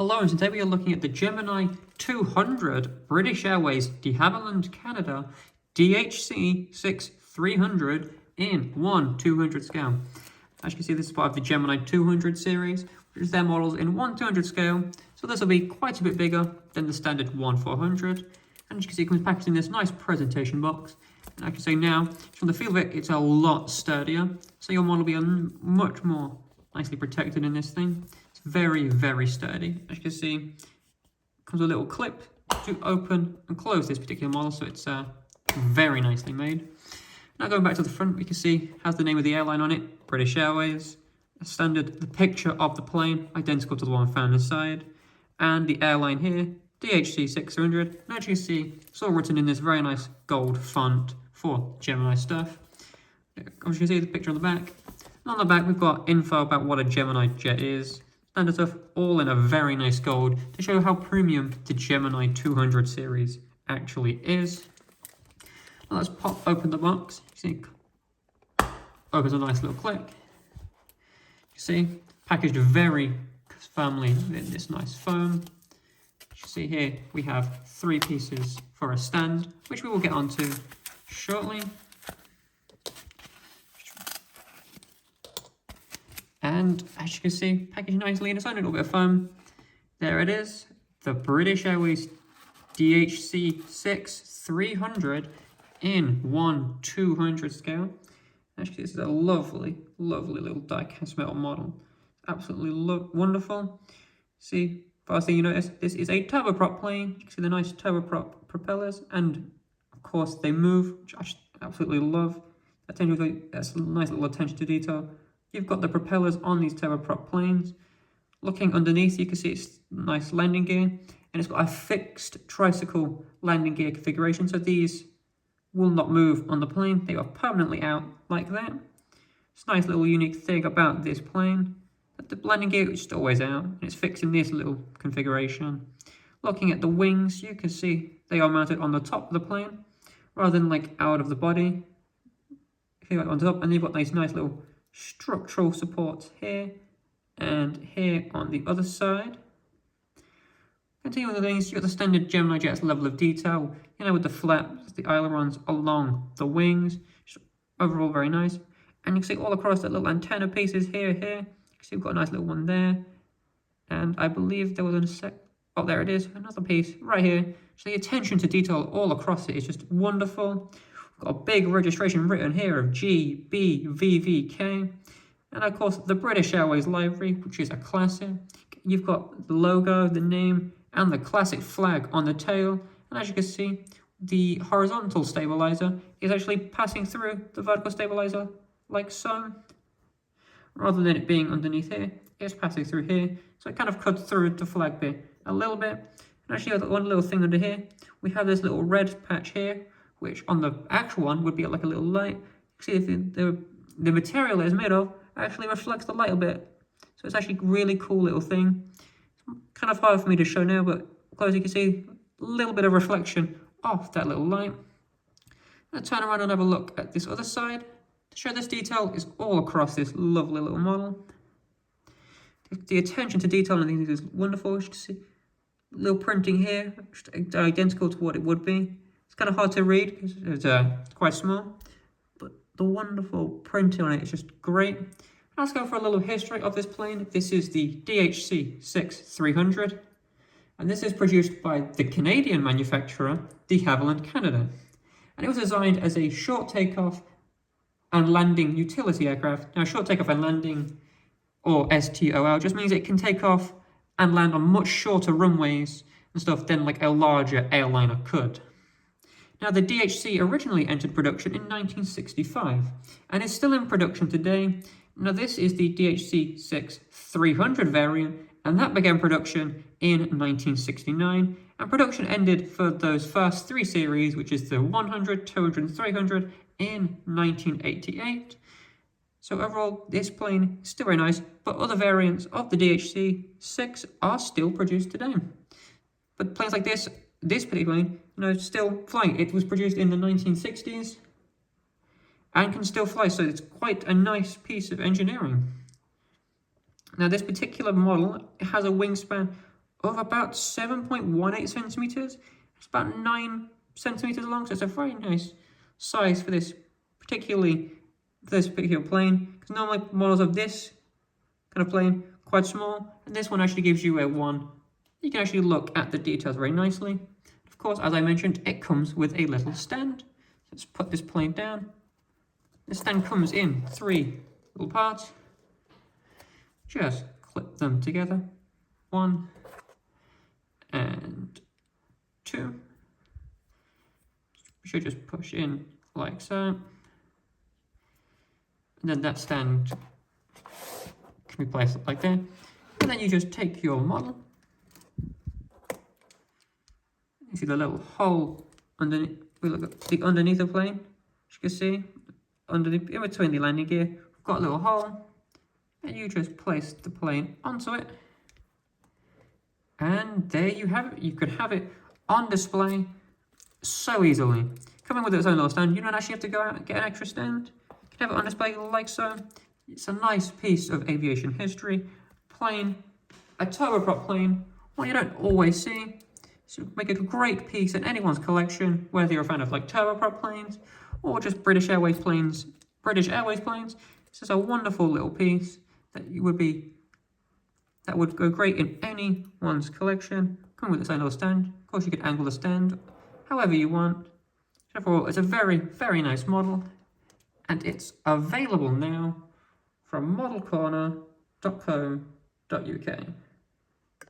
Hello, and today we are looking at the Gemini 200 British Airways de Havilland, Canada DHC-6-300 in 1/200 scale. As you can see, this is part of the Gemini 200 series, which is their models in 1/200 scale. So this will be quite a bit bigger than the standard 1/400. And as you can see, it comes packaged in this nice presentation box. And I can say now, from the feel of it, it's a lot sturdier. So your model will be much more nicely protected in this thing. It's very, very sturdy. As you can see, comes with a little clip to open and close this particular model, so it's very nicely made. Now going back to the front, we can see it has the name of the airline on it, British Airways. Standard, the picture of the plane, identical to the one found inside. And the airline here, DHC-600. And as you can see, it's all written in this very nice gold font for Gemini stuff. As you can see, the picture on the back. And on the back, we've got info about what a Gemini jet is. Standard stuff, all in a very nice gold to show how premium the Gemini 200 series actually is. Now let's pop open the box. You see, opens a nice little click. You see, packaged very firmly in this nice foam. You see here, we have 3 pieces for a stand, which we will get onto shortly. And as you can see, packaged nicely in its own little bit of foam. There it is, the British Airways DHC-6-300 in 1/200 scale. Actually, this is a lovely, lovely little die-cast metal model. Absolutely wonderful. See, first thing you notice, this is a turboprop plane. You can see the nice turboprop propellers, and of course they move, which I absolutely love. That's a nice little attention to detail. You've got the propellers on these turboprop planes. Looking underneath, you can see it's nice landing gear, and it's got a fixed tricycle landing gear configuration, so these will not move on the plane. They are permanently out like that. It's a nice little unique thing about this plane, that the landing gear is just always out, and it's fixed in this little configuration. Looking at the wings, you can see they are mounted on the top of the plane, rather than like out of the body. Here on top, and they've got these nice little structural supports here and here on the other side. Continuing with the things, you've got the standard Gemini jet's level of detail, with the flaps, the ailerons along the wings. Just overall very nice. And you can see all across that little antenna pieces here. You can see we've got a nice little one there. And I believe there was oh, there it is, another piece right here. So the attention to detail all across it is just wonderful. Got a big registration written here of G2BAW1034, and of course the British Airways livery, which is a classic. You've got the logo, the name, and the classic flag on the tail. And as you can see, the horizontal stabilizer is actually passing through the vertical stabilizer like so. Rather than it being underneath here, it's passing through here. So it kind of cuts through the flag bit a little bit. And actually, one little thing under here, we have this little red patch here, which on the actual one would be like a little light. See if the material it is made of actually reflects the light a bit. So it's actually a really cool little thing. It's kind of hard for me to show now, but close you can see a little bit of reflection off that little light. Now turn around and have a look at this other side to show this detail is all across this lovely little model. The attention to detail on these is wonderful. As you can see, little printing here, identical to what it would be. It's kind of hard to read because it's quite small, but the wonderful printing on it is just great. Let's go for a little history of this plane. This is the DHC-6-300, and this is produced by the Canadian manufacturer, de Havilland, Canada. And it was designed as a short takeoff and landing utility aircraft. Now, short takeoff and landing, or STOL, just means it can take off and land on much shorter runways and stuff than like a larger airliner could. Now, the DHC originally entered production in 1965 and is still in production today. Now, this is the DHC-6-300 variant, and that began production in 1969, and production ended for those first 3 series, which is the 100, 200, and 300, in 1988. So overall, this plane is still very nice, but other variants of the DHC-6 are still produced today. But planes like this particular plane, still flying. It was produced in the 1960s and can still fly, so it's quite a nice piece of engineering. Now, this particular model has a wingspan of about 7.18 centimeters. It's about 9 centimeters long, so it's a very nice size for this particular plane. Because normally models of this kind of plane quite small, and this one actually gives you a one. You can actually look at the details very nicely. Of course, as I mentioned, it comes with a little stand. Let's put this plane down. The stand comes in 3 little parts. Just clip them together. 1 and 2. Should just push in like so. And then that stand can be placed like that. And then you just take your model. You see the little hole underneath. We look at the underneath the plane. As you can see, underneath, in between the landing gear, we've got a little hole, and you just place the plane onto it. And there you have it. You could have it on display so easily. Coming with its own little stand, you don't actually have to go out and get an extra stand. You can have it on display like so. It's a nice piece of aviation history. Plane, a turboprop plane, one you don't always see. So make a great piece in anyone's collection, whether you're a fan of like turboprop planes or just British Airways planes. This is a wonderful little piece that would go great in anyone's collection. Come with its own little stand. Of course, you could angle the stand however you want. Overall, it's a very, very nice model, and it's available now from modelcorner.co.uk.